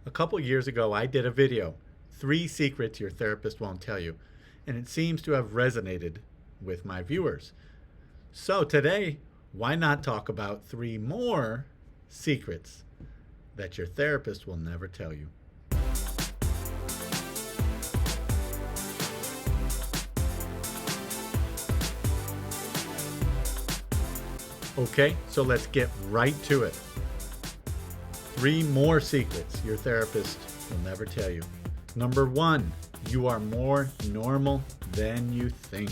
A couple years ago, I did a video, 3 secrets your therapist won't tell you, and it seems to have resonated with my viewers. So today, why not talk about 3 more secrets that your therapist will never tell you? Okay, so let's get right to it. 3 more secrets your therapist will never tell you. Number 1, you are more normal than you think.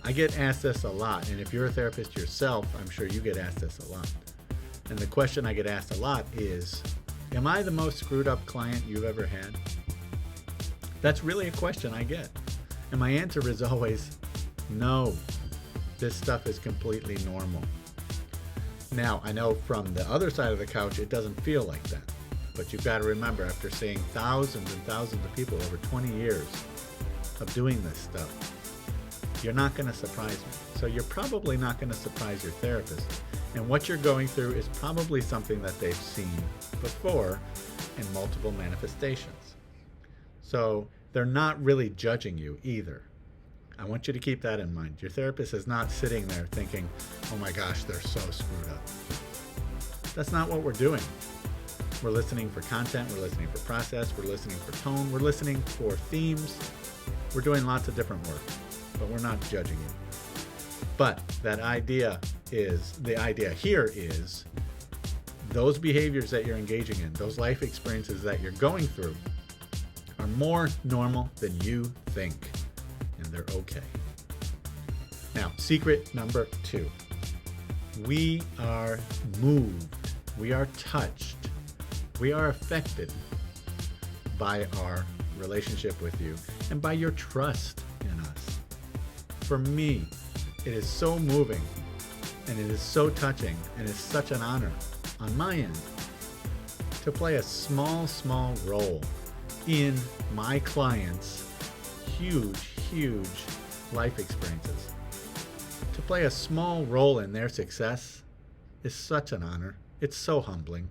I get asked this a lot, and if you're a therapist yourself, I'm sure you get asked this a lot. And the question I get asked a lot is, am I the most screwed up client you've ever had? That's really a question I get. And my answer is always, no, this stuff is completely normal. Now, I know from the other side of the couch, it doesn't feel like that. But you've got to remember, after seeing thousands and thousands of people over 20 years of doing this stuff, you're not going to surprise me. So you're probably not going to surprise your therapist. And what you're going through is probably something that they've seen before in multiple manifestations. So they're not really judging you either. I want you to keep that in mind. Your therapist is not sitting there thinking, oh my gosh, they're so screwed up. That's not what we're doing. We're listening for content, we're listening for process, we're listening for tone, we're listening for themes. We're doing lots of different work, but we're not judging you. But the idea here is those behaviors that you're engaging in, those life experiences that you're going through are more normal than you think. And they're okay. Now, secret number 2. We are moved. We are touched. We are affected by our relationship with you and by your trust in us. For me, it is so moving and it is so touching and it's such an honor on my end to play a small role in my clients' huge life experiences. To play a small role in their success is such an honor. It's so humbling.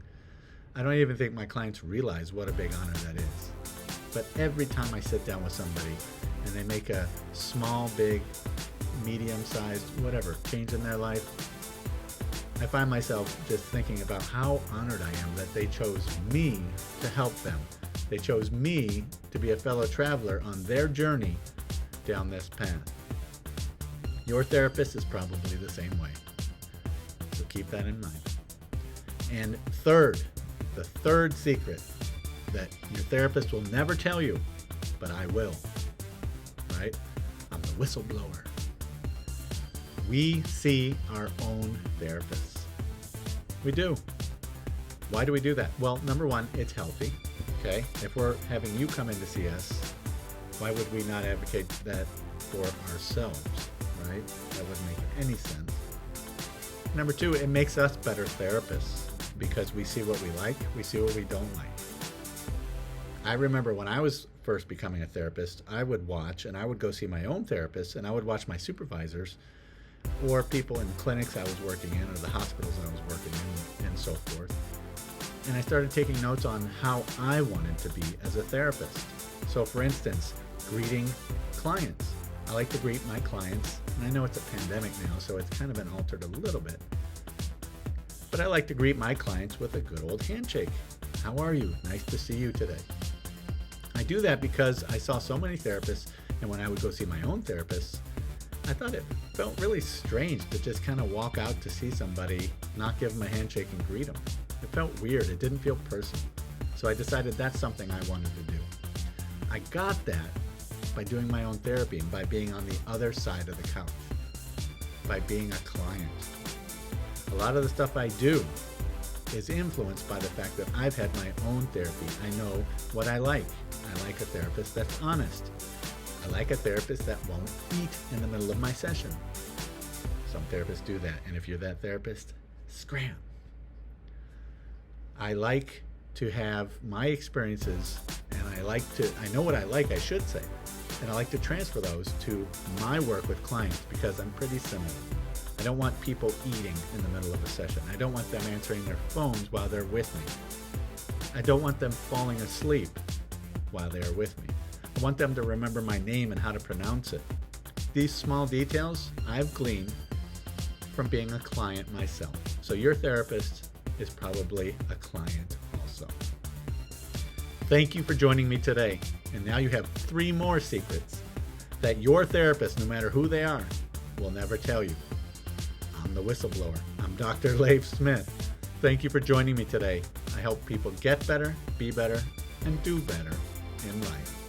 I don't even think my clients realize what a big honor that is. But every time I sit down with somebody and they make a small, big, medium-sized, whatever, change in their life, I find myself just thinking about how honored I am that they chose me to help them. They chose me to be a fellow traveler on their journey down this path. Your therapist is probably the same way. So keep that in mind. And the third secret that your therapist will never tell you, but I will, right? I'm the whistleblower. We see our own therapists. We do. Why do we do that? Well, number 1, it's healthy. Okay? If we're having you come in to see us, why would we not advocate that for ourselves, right? That wouldn't make any sense. Number 2, it makes us better therapists because we see what we like, we see what we don't like. I remember when I was first becoming a therapist, I would watch and I would go see my own therapist and I would watch my supervisors or people in clinics I was working in or the hospitals I was working in and so forth. And I started taking notes on how I wanted to be as a therapist. So for instance, greeting clients. I like to greet my clients, and I know it's a pandemic now, so it's kind of been altered a little bit. But I like to greet my clients with a good old handshake. How are you? Nice to see you today. I do that because I saw so many therapists, and when I would go see my own therapist, I thought it felt really strange to just kind of walk out to see somebody, not give them a handshake and greet them. It felt weird. It didn't feel personal. So I decided that's something I wanted to do. I got that by doing my own therapy and by being on the other side of the couch, by being a client. A lot of the stuff I do is influenced by the fact that I've had my own therapy. I know what I like. I like a therapist that's honest. I like a therapist that won't eat in the middle of my session. Some therapists do that, and if you're that therapist, scram. I like to have my experiences, and I know what I like, I should say, and I like to transfer those to my work with clients because I'm pretty similar. I don't want people eating in the middle of a session. I don't want them answering their phones while they're with me. I don't want them falling asleep while they are with me. I want them to remember my name and how to pronounce it. These small details I've gleaned from being a client myself. So your therapist is probably a client also. Thank you for joining me today. And now you have 3 more secrets that your therapist, no matter who they are, will never tell you. I'm the Whistleblower. I'm Dr. Leif Smith. Thank you for joining me today. I help people get better, be better, and do better in life.